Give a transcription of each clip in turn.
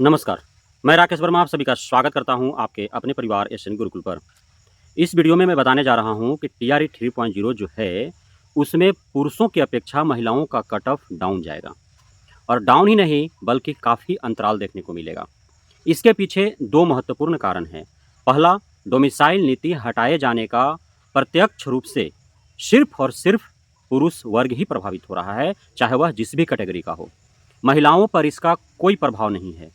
नमस्कार, मैं राकेश वर्मा आप सभी का स्वागत करता हूं आपके अपने परिवार एशियन गुरुकुल पर। इस वीडियो में मैं बताने जा रहा हूं कि टीआरई 3.0 जो है, उसमें पुरुषों की अपेक्षा महिलाओं का कट ऑफ डाउन जाएगा और डाउन ही नहीं बल्कि काफ़ी अंतराल देखने को मिलेगा। इसके पीछे 2 महत्वपूर्ण कारण हैं। पहला, डोमिसाइल नीति हटाए जाने का प्रत्यक्ष रूप से सिर्फ़ और सिर्फ़ पुरुष वर्ग ही प्रभावित हो रहा है, चाहे वह जिस भी कैटेगरी का हो। महिलाओं पर इसका कोई प्रभाव नहीं है।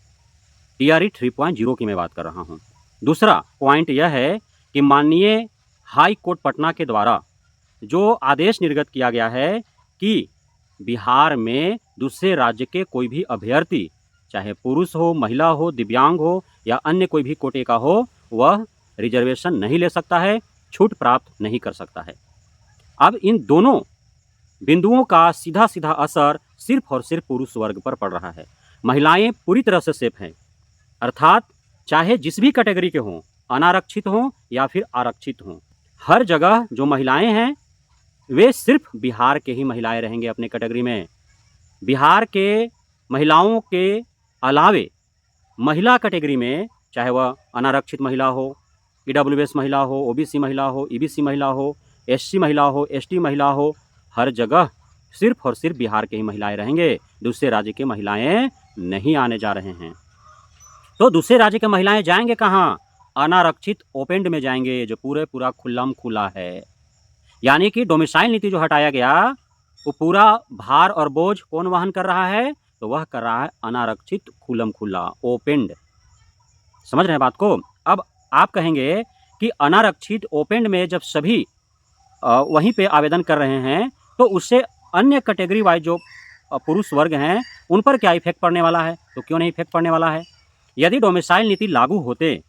टीआरई 3.0 की मैं बात कर रहा हूँ। दूसरा पॉइंट यह है कि माननीय हाई कोर्ट पटना के द्वारा जो आदेश निर्गत किया गया है कि बिहार में दूसरे राज्य के कोई भी अभ्यर्थी, चाहे पुरुष हो, महिला हो, दिव्यांग हो या अन्य कोई भी कोटे का हो, वह रिजर्वेशन नहीं ले सकता है, छूट प्राप्त नहीं कर सकता है। अब इन दोनों बिंदुओं का सीधा-सीधा असर सिर्फ़ और सिर्फ़ पुरुष वर्ग पर पड़ रहा है। महिलाएँ पूरी तरह से सेफ हैं। अर्थात चाहे जिस भी कैटेगरी के हों, अनारक्षित हों या फिर आरक्षित हों, हर जगह जो महिलाएँ हैं, वे सिर्फ़ बिहार के ही महिलाएँ रहेंगे अपने कैटेगरी में। बिहार के महिलाओं के अलावे महिला कैटेगरी में, चाहे वह अनारक्षित महिला हो, ईडब्ल्यूएस महिला हो, ओबीसी महिला हो, ईबीसी महिला हो, एससी महिला हो, एसटी महिला हो, हर जगह सिर्फ़ और सिर्फ़ बिहार के ही महिलाएँ रहेंगे। दूसरे राज्य की महिलाएँ नहीं आने जा रहे हैं। तो दूसरे राज्य की महिलाएँ जाएँगे कहाँ? अनारक्षित ओपेंड में जाएँगे, जो पूरा खुल्लम-खुला है। यानी कि डोमिसाइल नीति जो हटाया गया, वो पूरा भार और बोझ कौन वहन कर रहा है? तो वह कर रहा है अनारक्षित खुल्लम-खुला ओपेंड। समझ रहे हैं बात को? अब आप कहेंगे कि अनारक्षित ओपेंड में जब सभी वहीं पे आवेदन कर रहे हैं, तो उससे अन्य कैटेगरी वाइज़ जो पुरुष वर्ग हैं, उन पर क्या इफ़ेक्ट पड़ने वाला है? तो क्यों नहीं इफ़ेक्ट पड़ने वाला है? यदि डोमिसाइल नीति लागू होते,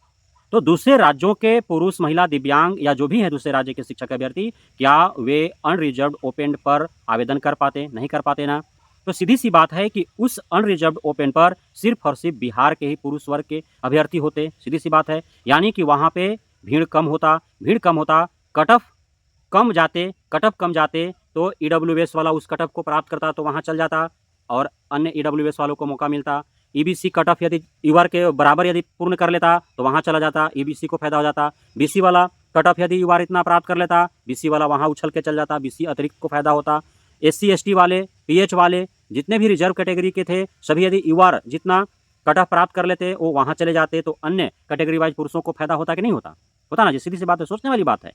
तो दूसरे राज्यों के पुरुष, महिला, दिव्यांग या जो भी हैं दूसरे राज्य के शिक्षक अभ्यर्थी, क्या वे अनरिजर्व्ड ओपेन पर आवेदन कर पाते? नहीं कर पाते ना। तो सीधी-सी बात है कि उस अनरिजर्व्ड ओपेन पर सिर्फ़ और सिर्फ़ बिहार के ही पुरुष वर्ग के अभ्यर्थी होते, सीधी-सी बात है। यानी कि वहाँ पे भीड़ कम होता, कट ऑफ कम जाते, तो ईडब्ल्यूएस वाला उस कट ऑफ को प्राप्त करता तो वहाँ चल जाता और अन्य ईडब्ल्यूएस वालों को मौका मिलता। ईबीसी कट ऑफ यदि ईवर के बराबर यदि पूर्ण कर लेता तो वहाँ चला जाता, ईबीसी को फायदा हो जाता। बीसी वाला कट ऑफ यदि ईवर इतना प्राप्त कर लेता, बीसी वाला वहाँ उछल के चल जाता, बीसी अतिरिक्त को फायदा होता। एससी एसटी वाले, पीएच वाले, जितने भी रिजर्व कैटेगरी के थे, सभी यदि ईवर जितना कट ऑफ प्राप्त कर लेते, वो वहाँ चले जाते, तो अन्य कैटेगरी वाइज पुरुषों को फायदा होता कि नहीं होता? होता ना जी, सीधी सी बात है, सोचने वाली बात है।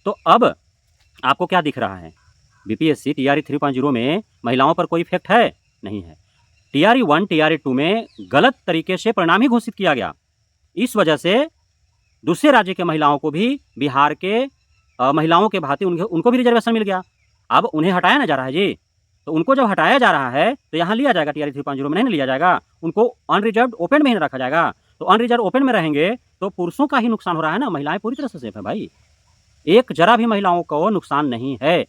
तो अब आपको क्या दिख रहा है? बीपीएससी टीआरई 3.0 में महिलाओं पर कोई इफेक्ट है? नहीं है। टीआरई 1, टीआरई 2 में गलत तरीके से परिणाम ही घोषित किया गया। इस वजह से दूसरे राज्य के महिलाओं को भी बिहार के महिलाओं के भांति उनको भी रिजर्वेशन मिल गया। अब उन्हें हटाया ना जा रहा है जी। तो उनको जब हटाया जा रहा है, तो यहाँ लिया जाएगा टीआरई 3.0 में नहीं ना लिया जाएगा। उनको अनरिजर्व्ड ओपन में ही रखा जाएगा। तो अनरिजर्व्ड ओपन में रहेंगे, तो पुरुषों का ही नुकसान हो रहा है ना, महिलाएँ पूरी तरह से सेफ है भाई। एक जरा भी महिलाओं को नुकसान नहीं है।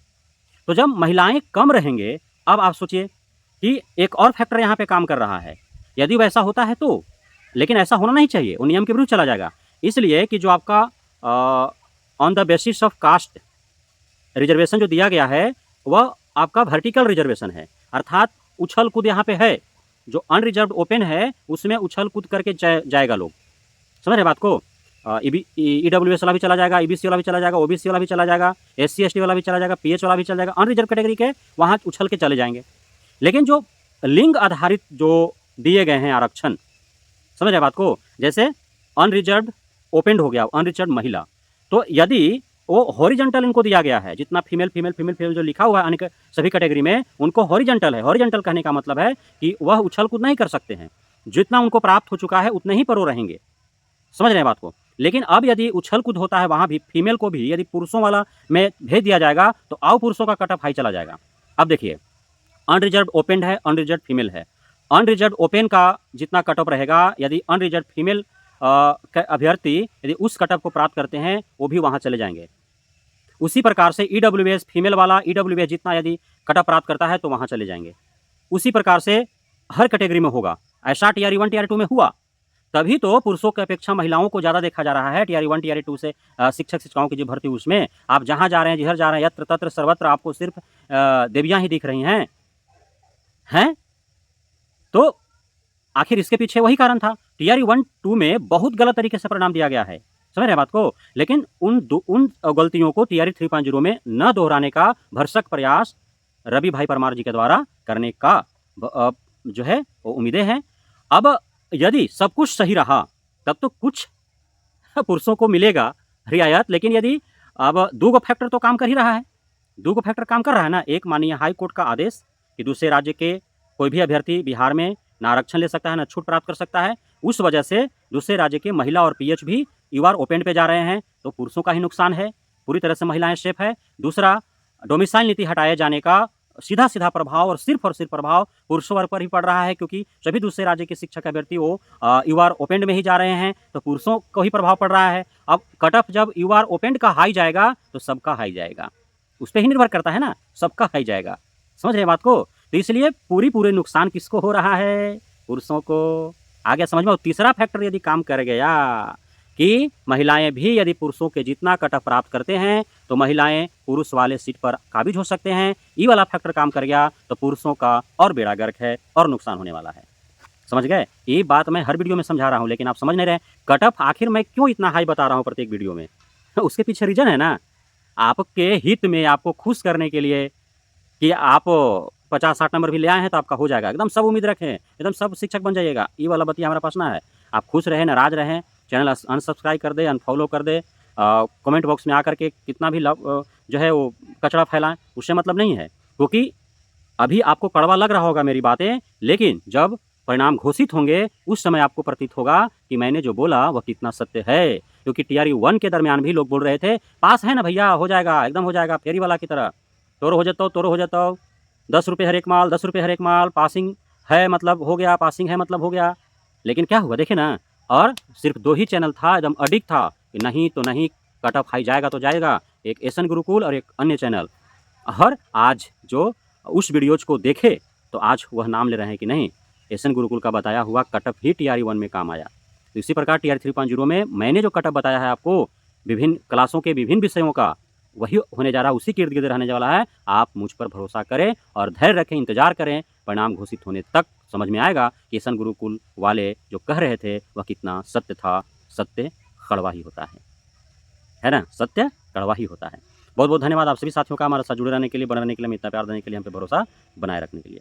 तो जब महिलाएँ कम रहेंगे, अब आप सोचिए कि एक और फैक्टर यहाँ पे काम कर रहा है। यदि वैसा होता है तो, लेकिन ऐसा होना नहीं चाहिए, वो नियम के विरुद्ध चला जाएगा। इसलिए कि जो आपका on the basis of caste reservation जो दिया गया है, वह आपका वर्टिकल रिजर्वेशन है। अर्थात उछल-कूद यहाँ पे है। जो अनरिजर्व्ड ओपन है, उसमें उछल-कूद करके जाएगा लोग। समझ रहे बात को? ईडब्ल्यूएस वाला भी चला जाएगा, ईबीसी वाला भी चला जाएगा, ओबीसी वाला भी चला जाएगा, एससी एसटी वाला भी चला जाएगा, पीएच वाला भी चला जाएगा। अनरिजर्व कैटेगरी के वहाँ उछल के चले जाएंगे। लेकिन जो लिंग आधारित जो दिए गए हैं आरक्षण, समझ रहे बात को? जैसे अनरिजर्व्ड ओपेंड हो गया, अनरिजर्व्ड महिला, तो यदि वो हॉरिजॉन्टल इनको दिया गया है, जितना फीमेल जो लिखा हुआ है अन्य सभी कैटेगरी में, उनको हॉरिजॉन्टल है। हॉरिजॉन्टल कहने का मतलब है कि वह उछल कूद नहीं कर सकते हैं। जितना उनको प्राप्त हो चुका है, उतने ही पर वो रहेंगे। समझ रहे हैं बात को? लेकिन अब यदि उछल कूद होता है, वहाँ भी फीमेल को भी यदि पुरुषों वाला में भेज दिया जाएगा, तो आओ पुरुषों का कट ऑफ हाई चला जाएगा। अब देखिए, अनरिजर्व्ड ओपन है, अनरिजर्व्ड फीमेल है। अनरिजर्व्ड ओपन का जितना कट ऑफ रहेगा, यदि अनरिजर्व्ड फीमेल अभ्यर्थी यदि उस कट ऑफ को प्राप्त करते हैं, वो भी वहाँ चले जाएंगे। उसी प्रकार से ईडब्ल्यूएस फीमेल वाला ईडब्ल्यूएस जितना यदि कट ऑफ प्राप्त करता है, तो वहाँ चले जाएंगे। उसी प्रकार से हर कैटेगरी में होगा। ऐसा टीआरई 1, टीआरई 2 में हुआ। तभी तो पुरुषों की अपेक्षा महिलाओं को ज़्यादा देखा जा रहा है टीआरई 1, टीआरई 2 से शिक्षक-शिक्षिकाओं की जो भर्ती उसमें। आप जहाँ जा रहे हैं, जिधर जा रहे हैं, यत्र-तत्र सर्वत्र आपको सिर्फ़ देवियाँ ही दिख रही हैं। हैं? तो आखिर इसके पीछे वही कारण था। टीआरई 1-2 में बहुत गलत तरीके से परिणाम दिया गया है। समझ रहे हैं बात को? लेकिन उन गलतियों को टीआरई 3.0 में न दोहराने का भरसक प्रयास रवि भाई परमार जी के द्वारा करने का जो है वो उम्मीदें हैं। अब यदि सब कुछ सही रहा तब तो कुछ पुरुषों को मिलेगा रियायत, लेकिन यदि अब 2 फैक्टर तो काम कर ही रहा है। 2 फैक्टर काम कर रहा है ना। एक माननीय हाई कोर्ट का आदेश कि दूसरे राज्य के कोई भी अभ्यर्थी बिहार में ना आरक्षण ले सकता है, ना छूट प्राप्त कर सकता है। उस वजह से दूसरे राज्य के महिला और पीएच भी यूआर ओपन पे जा रहे हैं, तो पुरुषों का ही नुकसान है। पूरी तरह से महिलाएं सेफ है। दूसरा, डोमिसाइल नीति हटाए जाने का सीधा प्रभाव और सिर्फ प्रभाव पुरुषों वर्ग पर ही पड़ रहा है, क्योंकि सभी दूसरे राज्य के शिक्षक अभ्यर्थी वो यूआर ओपन में ही जा रहे हैं, तो पुरुषों को ही प्रभाव पड़ रहा है। अब कट ऑफ जब यूआर ओपन का हाई जाएगा तो सबका हाई जाएगा, उस पर ही निर्भर करता है ना, सबका हाई जाएगा। समझ रहे हैं बात को? तो इसलिए पूरे नुकसान किसको हो रहा है? पुरुषों को। आ गया समझ में? तीसरा फैक्टर यदि काम कर गया कि महिलाएं भी यदि पुरुषों के जितना कट ऑफ प्राप्त करते हैं तो महिलाएं पुरुष वाले सीट पर काबिज हो सकते हैं, ये वाला फैक्टर काम कर गया तो पुरुषों का और बेड़ा गर्क है और नुकसान होने वाला है। समझ गए? ये बात मैं हर वीडियो में समझा रहा हूँ, लेकिन आप समझ नहीं रहे। कट ऑफ आखिर मैं क्यों इतना हाई बता रहा हूँ प्रत्येक वीडियो में? उसके पीछे रीजन है ना, आपके हित में, आपको खुश करने के लिए कि आप 50-60 नंबर भी ले आए हैं तो आपका हो जाएगा। एकदम सब उम्मीद रखें, एकदम सब शिक्षक बन जाइएगा, ये वाला बतिया हमारे पास ना है। आप खुश रहें, नाराज रहें, चैनल अनसब्सक्राइब कर दे, अनफॉलो कर दे, कमेंट बॉक्स में आकर के कितना भी जो है वो कचरा फैलाएं, उससे मतलब नहीं है। क्योंकि अभी आपको कड़वा लग रहा होगा मेरी बातें, लेकिन जब परिणाम घोषित होंगे उस समय आपको प्रतीत होगा कि मैंने जो बोला वह कितना सत्य है। क्योंकि टीआरई 1 के दरमियान भी लोग बोल रहे थे पास है ना भैया, हो जाएगा, एकदम हो जाएगा, फेरी वाला की तरह, तोरो हो जाता 10 रुपये हर एक माल, 10 रुपये हर एक माल, पासिंग है मतलब हो गया, पासिंग है मतलब हो गया। लेकिन क्या हुआ देखिए ना, और सिर्फ 2 ही चैनल था, एकदम अडिग था कि नहीं तो नहीं, कट ऑफ हाई जाएगा तो जाएगा, एक एसएन गुरुकुल और एक अन्य चैनल। और आज जो उस वीडियोज को देखे तो आज वह नाम ले रहे हैं कि नहीं, एसएन गुरुकुल का बताया हुआ कट ऑफ ही टीआरई 1 में काम आया। तो इसी प्रकार टीआरई 3.0 में मैंने जो कट ऑफ बताया है आपको विभिन्न क्लासों के विभिन्न विषयों का, वही होने जा रहा है, उसी के इर्द गिर्द रहने वाला है। आप मुझ पर भरोसा करें और धैर्य रखें, इंतजार करें, परिणाम घोषित होने तक समझ में आएगा कि एसएन गुरुकुल वाले जो कह रहे थे वह कितना सत्य था। सत्य कड़वा ही होता है ना, सत्य कड़वा ही होता है। बहुत बहुत धन्यवाद आप सभी साथियों का हमारे साथ जुड़े रहने के लिए, बने रहने के लिए, इतना प्यार देने के लिए, हम पे भरोसा बनाए रखने के लिए।